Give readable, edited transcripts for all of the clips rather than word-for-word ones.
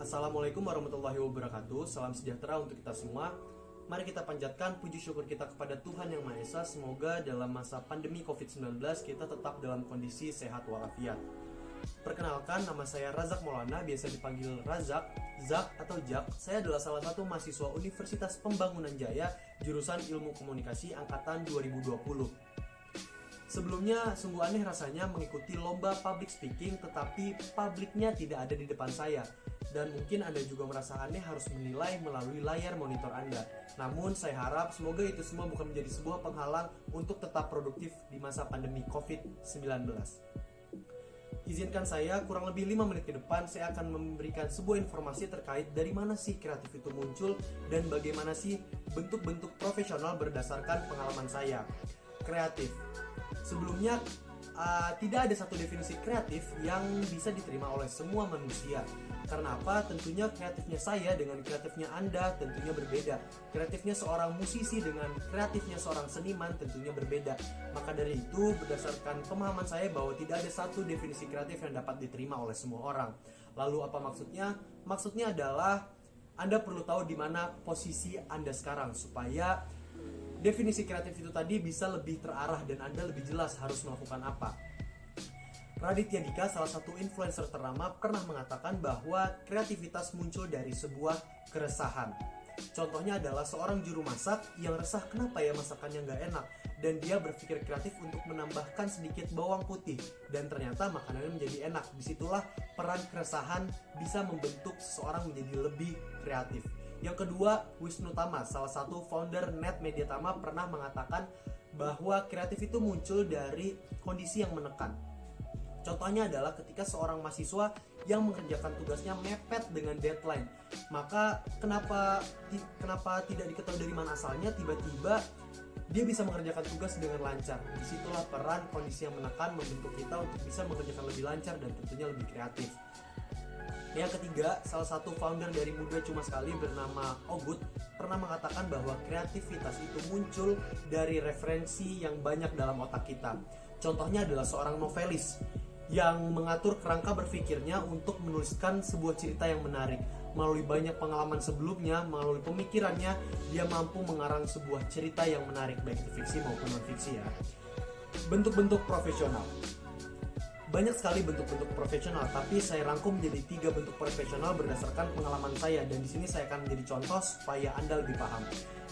Assalamualaikum warahmatullahi wabarakatuh. Salam sejahtera untuk kita semua. Mari kita panjatkan puji syukur kita kepada Tuhan Yang Maha Esa. Semoga dalam masa pandemi COVID-19 kita tetap dalam kondisi sehat walafiat. Perkenalkan, nama saya Razak Maulana, biasa dipanggil Razak, Zak atau Jak. Saya adalah salah satu mahasiswa Universitas Pembangunan Jaya, jurusan Ilmu Komunikasi angkatan 2020. Sebelumnya sungguh aneh rasanya mengikuti lomba public speaking tetapi publiknya tidak ada di depan saya. Dan mungkin Anda juga merasa aneh harus menilai melalui layar monitor Anda. Namun saya harap semoga itu semua bukan menjadi sebuah penghalang untuk tetap produktif di masa pandemi COVID-19. Izinkan saya kurang lebih 5 menit ke depan saya akan memberikan sebuah informasi terkait dari mana sih kreatif itu muncul dan bagaimana sih bentuk-bentuk profesional berdasarkan pengalaman saya. Kreatif. Sebelumnya, tidak ada satu definisi kreatif yang bisa diterima oleh semua manusia. Karena apa? Tentunya kreatifnya saya dengan kreatifnya Anda tentunya berbeda. Kreatifnya seorang musisi dengan kreatifnya seorang seniman tentunya berbeda. Maka dari itu, berdasarkan pemahaman saya bahwa tidak ada satu definisi kreatif yang dapat diterima oleh semua orang. Lalu apa maksudnya? Maksudnya adalah Anda perlu tahu di mana posisi Anda sekarang supaya definisi kreatif itu tadi bisa lebih terarah dan Anda lebih jelas harus melakukan apa. Raditya Dika, salah satu influencer ternama, pernah mengatakan bahwa kreativitas muncul dari sebuah keresahan. Contohnya adalah seorang juru masak yang resah kenapa ya masakannya nggak enak, dan dia berpikir kreatif untuk menambahkan sedikit bawang putih dan ternyata makanannya menjadi enak. Disitulah peran keresahan bisa membentuk seseorang menjadi lebih kreatif. Yang kedua, Wisnu Tama, salah satu founder Net Media Tama, pernah mengatakan bahwa kreatif itu muncul dari kondisi yang menekan. Contohnya adalah ketika seorang mahasiswa yang mengerjakan tugasnya mepet dengan deadline. Maka kenapa tidak diketahui dari mana asalnya, tiba-tiba dia bisa mengerjakan tugas dengan lancar. Disitulah peran kondisi yang menekan membentuk kita untuk bisa mengerjakan lebih lancar dan tentunya lebih kreatif. Yang ketiga, salah satu founder dari Muda Cuma Sekali bernama Ogut pernah mengatakan bahwa kreativitas itu muncul dari referensi yang banyak dalam otak kita. Contohnya adalah seorang novelis yang mengatur kerangka berpikirnya untuk menuliskan sebuah cerita yang menarik. Melalui banyak pengalaman sebelumnya, melalui pemikirannya, dia mampu mengarang sebuah cerita yang menarik, baik itu fiksi maupun non-fiksi ya. Bentuk-bentuk profesional. Banyak sekali bentuk-bentuk profesional, tapi saya rangkum menjadi 3 bentuk profesional berdasarkan pengalaman saya, dan di sini saya akan menjadi contoh supaya Anda lebih paham.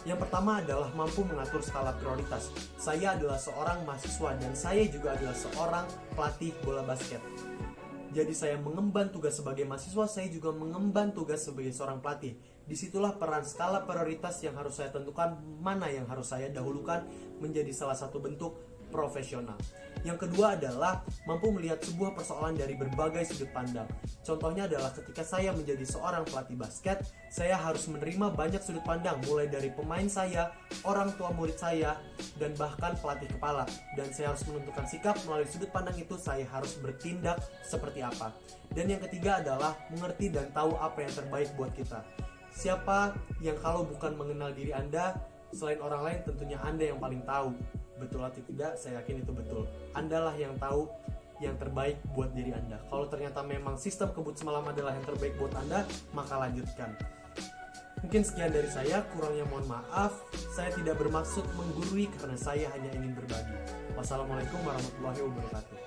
Yang pertama adalah mampu mengatur skala prioritas. Saya adalah seorang mahasiswa dan saya juga adalah seorang pelatih bola basket. Jadi saya mengemban tugas sebagai mahasiswa, saya juga mengemban tugas sebagai seorang pelatih. Disitulah peran skala prioritas yang harus saya tentukan, mana yang harus saya dahulukan menjadi salah satu bentuk profesional. Yang kedua adalah mampu melihat sebuah persoalan dari berbagai sudut pandang. Contohnya adalah ketika saya menjadi seorang pelatih basket, saya harus menerima banyak sudut pandang, mulai dari pemain saya, orang tua murid saya, dan bahkan pelatih kepala. Dan saya harus menentukan sikap melalui sudut pandang itu, saya harus bertindak seperti apa. Dan yang ketiga adalah mengerti dan tahu apa yang terbaik buat kita. Siapa yang kalau bukan mengenal diri Anda, selain orang lain tentunya Anda yang paling tahu. Betul atau tidak, saya yakin itu betul. Andalah yang tahu yang terbaik buat diri Anda. Kalau ternyata memang sistem kebut semalam adalah yang terbaik buat Anda, maka lanjutkan. Mungkin sekian dari saya, kurangnya mohon maaf. Saya tidak bermaksud menggurui karena saya hanya ingin berbagi. Wassalamualaikum warahmatullahi wabarakatuh.